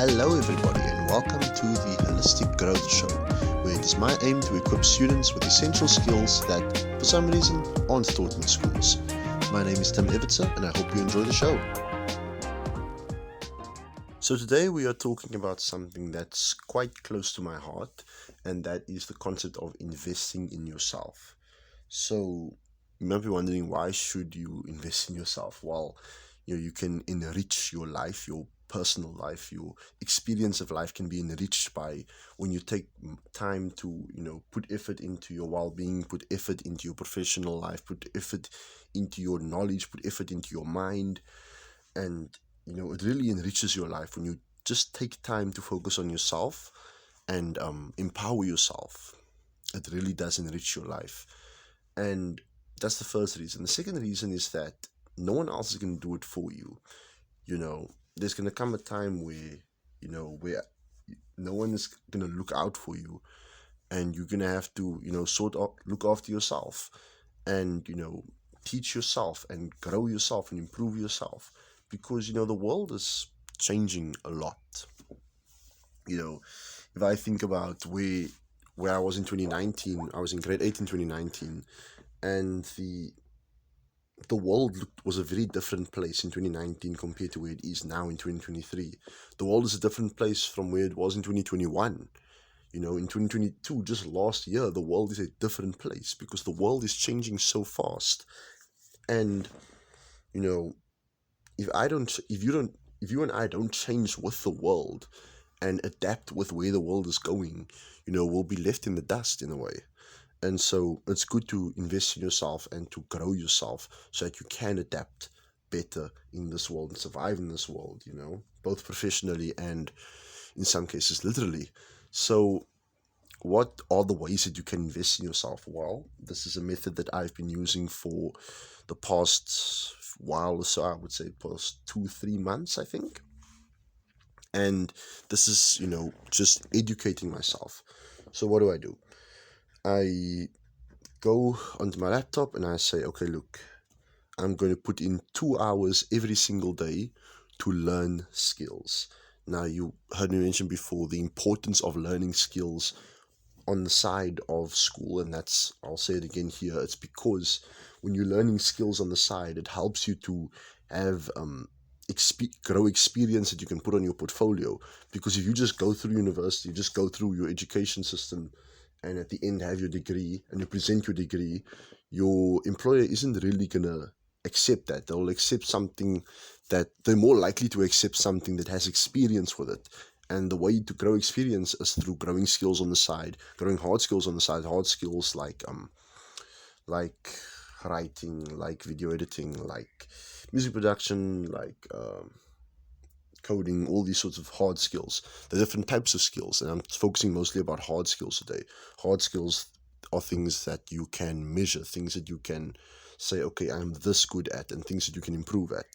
Hello, everybody, and welcome to the Holistic Growth Show, where it is my aim to equip students with essential skills that, for some reason, aren't taught in schools. My name is Tim Evertse, and I hope you enjoy the show. So, today we are talking about something that's quite close to my heart, and that is the concept of investing in yourself. So, you might be wondering, why should you invest in yourself? Well, you can enrich your life, your personal life, your experience of life can be enriched by when you take time to put effort into your well-being, put effort into your professional life, put effort into your knowledge, put effort into your mind. And it really enriches your life when you just take time to focus on yourself and empower yourself. It really does enrich your life. And that's the first reason. The second reason is that no one else is going to do it for you. There's going to come a time where no one is going to look out for you, and you're going to have to look after yourself and teach yourself and grow yourself and improve yourself, because the world is changing a lot. If I think about where I was in 2019, I was in grade 8 in 2019, and the world was a very different place in 2019 compared to where it is now in 2023. The world is a different place from where it was in 2021. In 2022, just last year, the world is a different place because the world is changing so fast. And if you and I don't change with the world and adapt with where the world is going, we'll be left in the dust in a way. And so it's good to invest in yourself and to grow yourself so that you can adapt better in this world and survive in this world, both professionally and in some cases literally. So what are the ways that you can invest in yourself? Well, this is a method that I've been using for the past while or so, I would say past 2-3 months, I think. And this is, just educating myself. So what do? I go onto my laptop and I say, okay, look, I'm going to put in 2 hours every single day to learn skills. Now, you heard me mention before the importance of learning skills on the side of school, and I'll say it again here, it's because when you're learning skills on the side, it helps you to have grow experience that you can put on your portfolio. Because if you just go through university, just go through your education system, and at the end have your degree and you present your degree, your employer isn't really gonna accept that. They'll accept something that they're more likely to accept something that has experience with it. And the way to grow experience is through growing skills on the side, growing hard skills on the side, hard skills like writing, like video editing, like music production, like coding, all these sorts of hard skills. There are different types of skills, and I'm focusing mostly about hard skills today. Hard skills are things that you can measure, things that you can say, okay, I'm this good at, and things that you can improve at,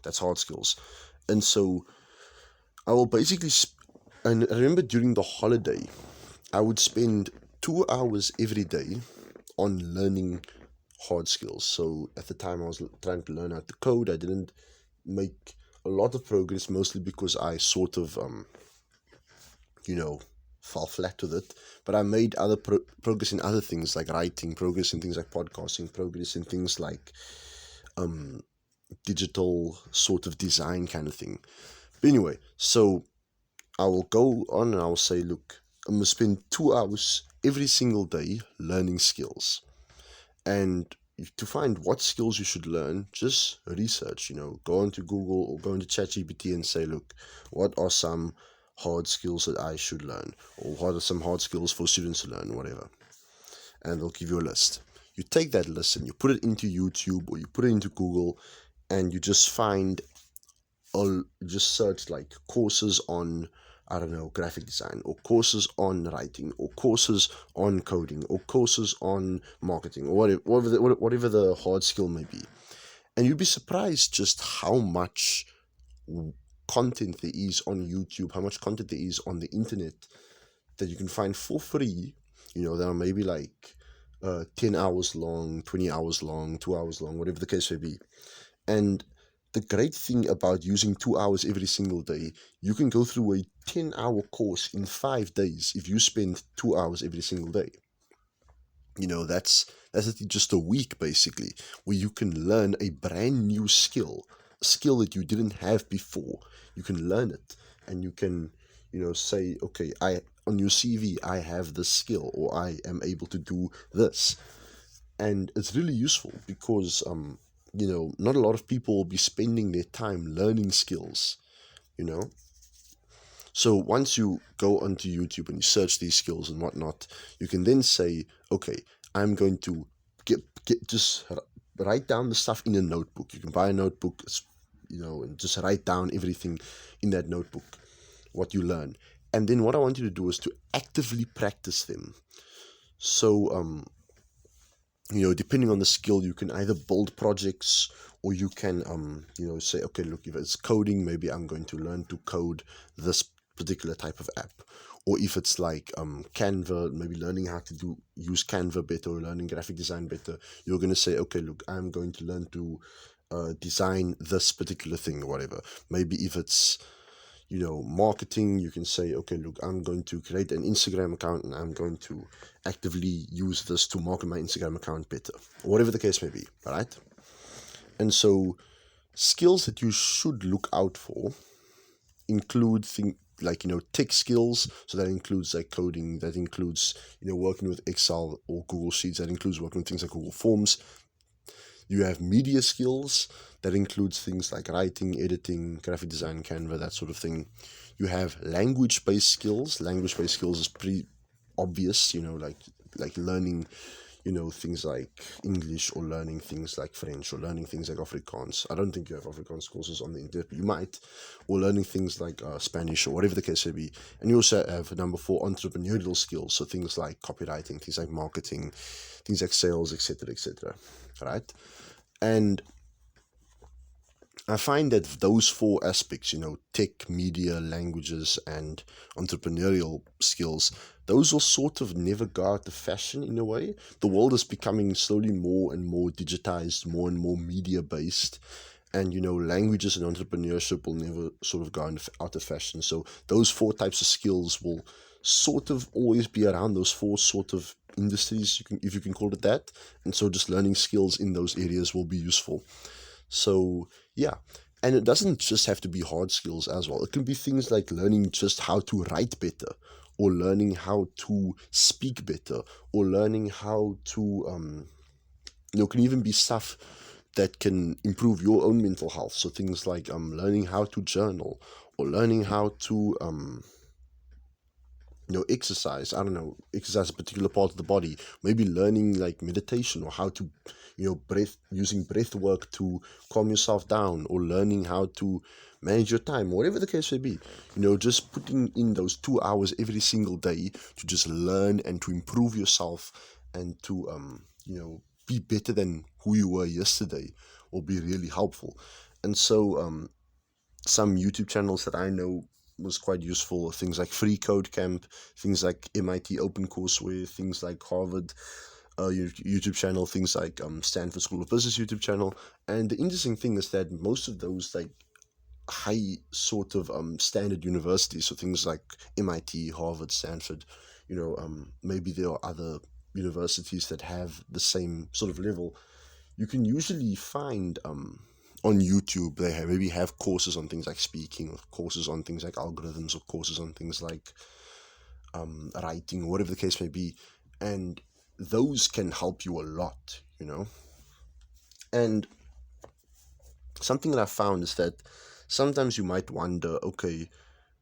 that's hard skills. And so I will basically, and I remember during the holiday, I would spend 2 hours every day on learning hard skills. So at the time I was trying to learn how to code. I didn't make a lot of progress, mostly because I sort of fell flat with it. But I made other progress in other things like writing, progress in things like podcasting, progress in things like digital sort of design kind of thing. But anyway, so I will go on and I will say, look, I'm going to spend 2 hours every single day learning skills. And to find what skills you should learn, just research, go onto Google or go into ChatGPT and say, look, what are some hard skills that I should learn? Or what are some hard skills for students to learn, whatever. And they'll give you a list. You take that list and you put it into YouTube or you put it into Google, and you just just search like courses on, I don't know, graphic design, or courses on writing, or courses on coding, or courses on marketing, or whatever the hard skill may be. And you'd be surprised just how much content there is on YouTube, how much content there is on the internet that you can find for free. There are maybe like 10 hours long, 20 hours long, 2 hours long, whatever the case may be. And the great thing about using 2 hours every single day, you can go through a 10-hour course in 5 days if you spend 2 hours every single day. That's just a week basically, where you can learn a brand new skill, a skill that you didn't have before. You can learn it, and you can, say, okay, I on your CV, I have this skill, or I am able to do this. And it's really useful because not a lot of people will be spending their time learning skills, you know so once you go onto YouTube and you search these skills and whatnot, you can then say, okay, I'm going to get just write down the stuff in a notebook. You can buy a notebook, and just write down everything in that notebook, what you learn. And then what I want you to do is to actively practice them. So depending on the skill, you can either build projects, or you can say, okay, look, if it's coding, maybe I'm going to learn to code this particular type of app. Or if it's like Canva, maybe learning how to use Canva better, or learning graphic design better, you're going to say, okay, look, I'm going to learn to design this particular thing, or whatever. Maybe if it's marketing, you can say, okay, look, I'm going to create an Instagram account, and I'm going to actively use this to market my Instagram account better, or whatever the case may be, right? And so skills that you should look out for include things like, tech skills. So that includes like coding, that includes, working with Excel or Google Sheets, that includes working with things like Google Forms. You have media skills, that includes things like writing, editing, graphic design, Canva, that sort of thing. You have language-based skills. Language-based skills is pretty obvious, like learning, things like English, or learning things like French, or learning things like Afrikaans. I don't think you have Afrikaans courses on the internet, but you might. Or learning things like Spanish, or whatever the case may be. And you also have number 4, entrepreneurial skills. So things like copywriting, things like marketing, things like sales, etc., etc. Right? And I find that those 4 aspects, tech, media, languages, and entrepreneurial skills, those will sort of never go out of fashion in a way. The world is becoming slowly more and more digitized, more and more media based. And, languages and entrepreneurship will never sort of go out of fashion. So those 4 types of skills will sort of always be around, those 4 sort of industries, if you can call it that. And so just learning skills in those areas will be useful. So, yeah. And it doesn't just have to be hard skills as well. It can be things like learning just how to write better, or learning how to speak better, or learning how to, can even be stuff that can improve your own mental health. So things like learning how to journal, or learning how to, exercise. I don't know, exercise a particular part of the body. Maybe learning like meditation, or how to, using breath work to calm yourself down, or learning how to manage your time, whatever the case may be. Just putting in those 2 hours every single day to just learn and to improve yourself, and to, be better than who you were yesterday, will be really helpful. And so, some YouTube channels that I know was quite useful, things like Free Code Camp, things like MIT OpenCourseWare, things like Harvard YouTube channel, things like Stanford School of Business YouTube channel. And the interesting thing is that most of those like high sort of standard universities, so things like MIT, Harvard, Stanford, maybe there are other universities that have the same sort of level. You can usually find on YouTube, they maybe have courses on things like speaking, or courses on things like algorithms, or courses on things like writing, or whatever the case may be. And those can help you a lot. And something that I found is that sometimes you might wonder, okay,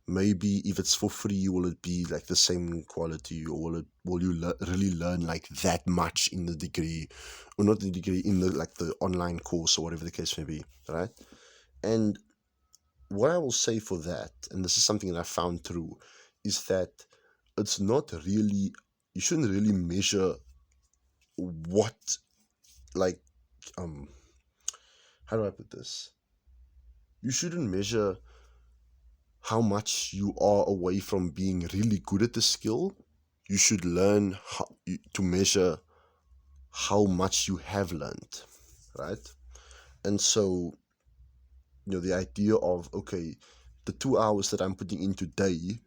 maybe if it's for free, will it be like the same quality, or will you really learn like that much in the degree, or not the degree, in the online course, or whatever the case may be, right? And what I will say for that, and this is something that I found through, is that it's not really, you shouldn't really measure what, like, um how do I put this? You shouldn't measure how much you are away from being really good at the skill. You should learn to measure how much you have learned, right? And so the idea of, okay, the 2 hours that I'm putting in today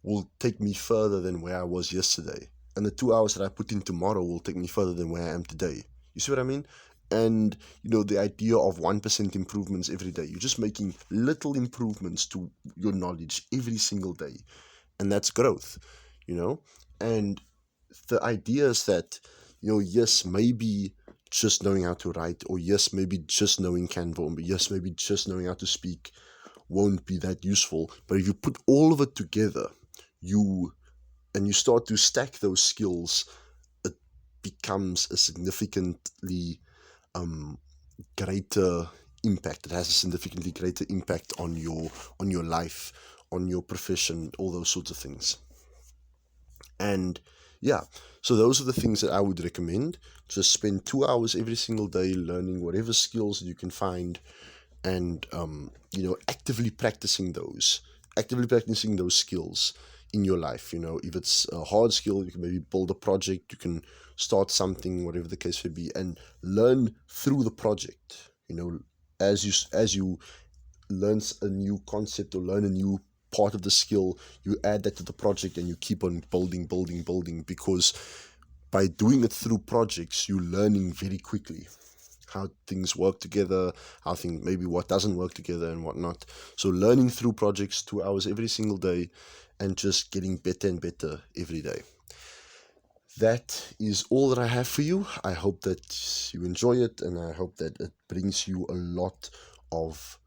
will take me further than where I was yesterday. And the 2 hours that I put in tomorrow will take me further than where I am today. You see what I mean? And, the idea of 1% improvements every day. You're just making little improvements to your knowledge every single day. And that's growth, And the idea is that, yes, maybe just knowing how to write, or yes, maybe just knowing Canva, or yes, maybe just knowing how to speak won't be that useful. But if you put all of it together, you start to stack those skills, it becomes a significantly greater impact. It has a significantly greater impact on your life, on your profession, all those sorts of things. And yeah, so those are the things that I would recommend. Just spend 2 hours every single day learning whatever skills that you can find, and actively practicing those skills in your life. If it's a hard skill, you can maybe build a project, you can start something, whatever the case may be, and learn through the project. As you learn a new concept or learn a new part of the skill, you add that to the project and you keep on building, because by doing it through projects, you're learning very quickly how things work together, maybe what doesn't work together and whatnot. So learning through projects, 2 hours every single day, and just getting better and better every day. That is all that I have for you. I hope that you enjoy it, and I hope that it brings you a lot of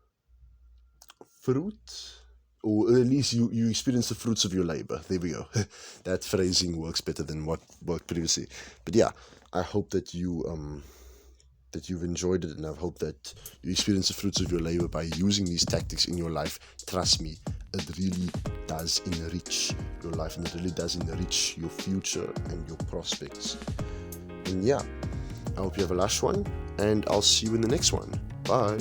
fruit, or at least you experience the fruits of your labor. There we go. That phrasing works better than what worked previously. But yeah, I hope that you've enjoyed it, and I hope that you experience the fruits of your labor by using these tactics in your life. Trust me, it really does enrich your life, and it really does enrich your future and your prospects. And yeah, I hope you have a lush one, and I'll see you in the next one. Bye.